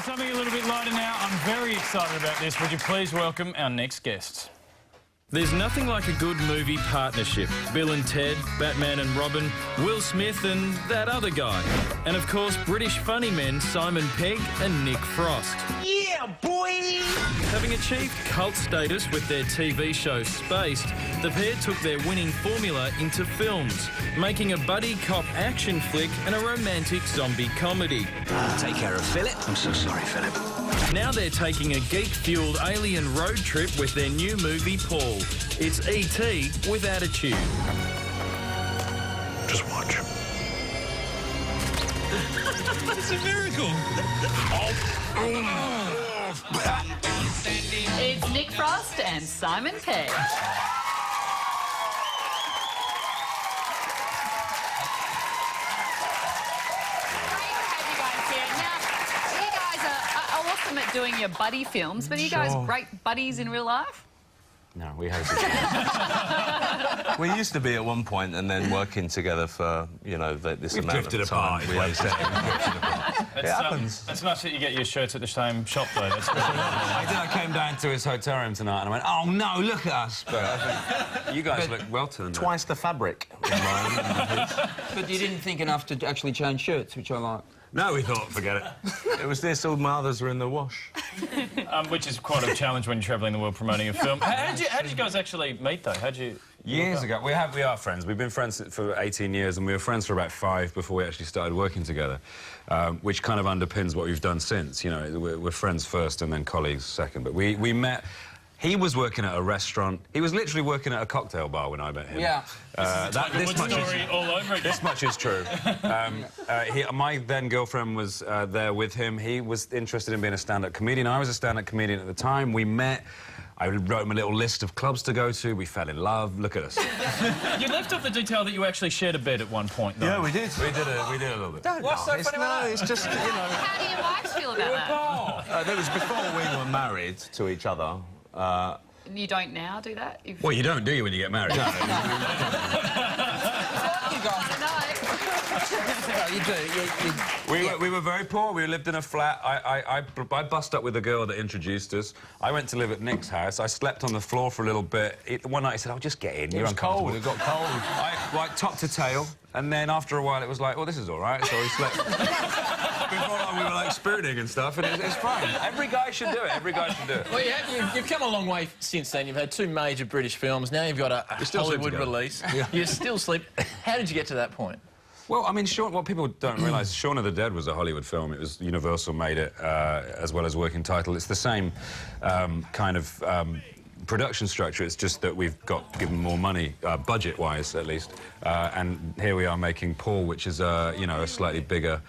Something a little bit lighter now. I'm very excited about this. Would you please welcome our next guests? There's nothing like a good movie partnership. Bill and Ted, Batman and Robin, Will Smith and that other guy. And of course, British funny men Simon Pegg and Nick Frost. Yeah, boy! Having achieved cult status with their TV show Spaced, the pair took their winning formula into films, making a buddy cop action flick and a romantic zombie comedy. Take care of Philip. I'm so sorry, Philip. Now they're taking a geek-fueled alien road trip with their new movie, Paul. It's E.T. with attitude. Just watch. It's a miracle. It's Nick Frost and Simon Pegg. At doing your buddy films, but are you guys great buddies in real life? No, we hate each other. We used to be at one point, and then working together for, you know, this amount of time. We've drifted apart. It happens. It's nice that you get your shirts at the same shop, though. That's I came down to his hotel room tonight, and I went, "Oh no, look at us!" But I think you guys look well turned. Twice the fabric. But you didn't think enough to actually change shirts, which I like. No, we thought, forget it. It was this, all my others were in the wash. Which is quite a challenge when you're travelling the world promoting a film. How did you guys actually meet, though? How'd you... Years ago. We are friends. We've been friends for 18 years, and we were friends for about 5 before we actually started working together, which kind of underpins what we've done since. You know, we're friends first and then colleagues second. But we met... He was working at a restaurant. He was literally working at a cocktail bar when I met him. Yeah. This much is true. My then girlfriend was there with him. He was interested in being a stand-up comedian. I was a stand-up comedian at the time. We met. I wrote him a little list of clubs to go to. We fell in love. Look at us. You left off the detail that you actually shared a bed at one point, though. Yeah, we did. We did a little bit. What's so funny about that? It's just, you know... How do your wives feel about that? That was before we were married to each other. You don't now do that? Well, you don't, do you, when you get married? No. You do. We were very poor. We lived in a flat. I bust up with a girl that introduced us. I went to live at Nick's house. I slept on the floor for a little bit. One night he said, "Oh, just get in. You're uncomfortable." Cold. It got cold. Like top to tail, and then after a while it was like, "Oh, this is all right." So we slept. Before long, we were like spooning and stuff, and it's fine. Every guy should do it. Every guy should do it. Well, you've come a long way since then. You've had 2 major British films. Now you've got a Hollywood release. Yeah. You still sleep. How did you get to that point? Well, I mean, what people don't realise, Shaun of the Dead was a Hollywood film. It was Universal made it, as well as working title. It's the same kind of production structure. It's just that we've got given more money, budget-wise at least. And here we are making Paul, which is you know, a slightly bigger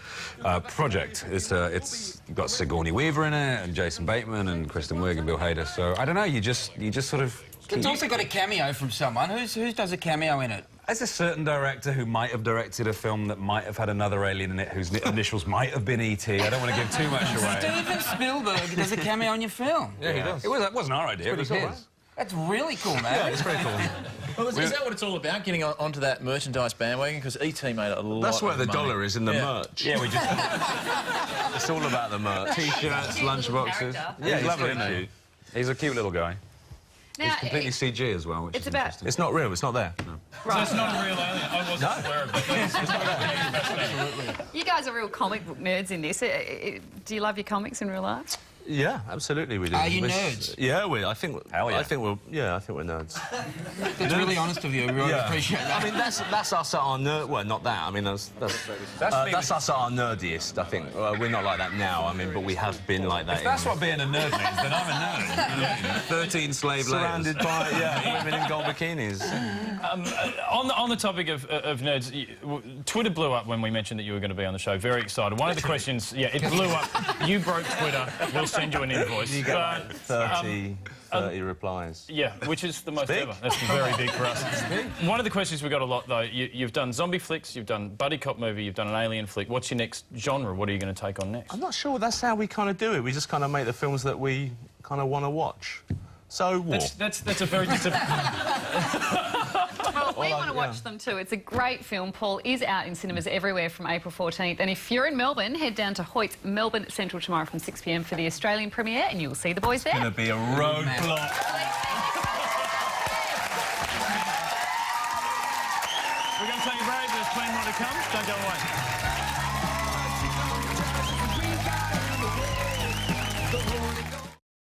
project. It's got Sigourney Weaver in it, and Jason Bateman, and Kristen Wiig, and Bill Hader. So I don't know. You just sort of. It's also got a cameo from someone. Who does a cameo in it? There's a certain director who might have directed a film that might have had another alien in it, whose initials might have been E.T. I don't want to give too much away. Steven Spielberg does a cameo in your film. Yeah, he does. That wasn't our idea. It was his. That's really cool, man. Yeah, it's very cool. Well, is that what it's all about, getting onto that merchandise bandwagon? Because E.T. made a lot That's where of the money. dollar is in the merch. Yeah, we just... It's all about the merch. T-shirts, lunchboxes. Yeah, he's lovely, isn't he? He's a cute little guy. Now, it's completely CG as well, which is interesting. It's not real, it's not there. No. Right. So it's not a real alien? I wasn't aware of that. You guys are real comic book nerds in this. Do you love your comics in real life? Yeah, absolutely we do. Are you nerds? Yeah, I think we're nerds. That's really honest of you. We really appreciate that. I mean, that's us at our nerd. Well, not that. I mean, that's us at our nerdiest. I think we're not like that now. I mean, but we have been like that. If that's what being a nerd means, then I'm a nerd. 13 slave surrounded by women in gold bikinis. On the topic of nerds, Twitter blew up when we mentioned that you were going to be on the show. Very excited. One of the questions, it blew up. You broke Twitter. We'll send you an invoice. You get 30 replies. Yeah, which is the most ever. That's very big for us. One of the questions we got a lot, though, you've done zombie flicks, you've done buddy cop movie, you've done an alien flick. What's your next genre? What are you going to take on next? I'm not sure. That's how we kind of do it. We just kind of make the films that we kind of want to watch. So, war. That's a very... Well, We want to watch them too. It's a great film. Paul is out in cinemas everywhere from April 14th. And if you're in Melbourne, head down to Hoyt's Melbourne Central tomorrow from 6 p.m. for the Australian premiere, and you'll see the boys there. It's going to be a roadblock. We're going to take a break. There's plenty more to come. Don't go away.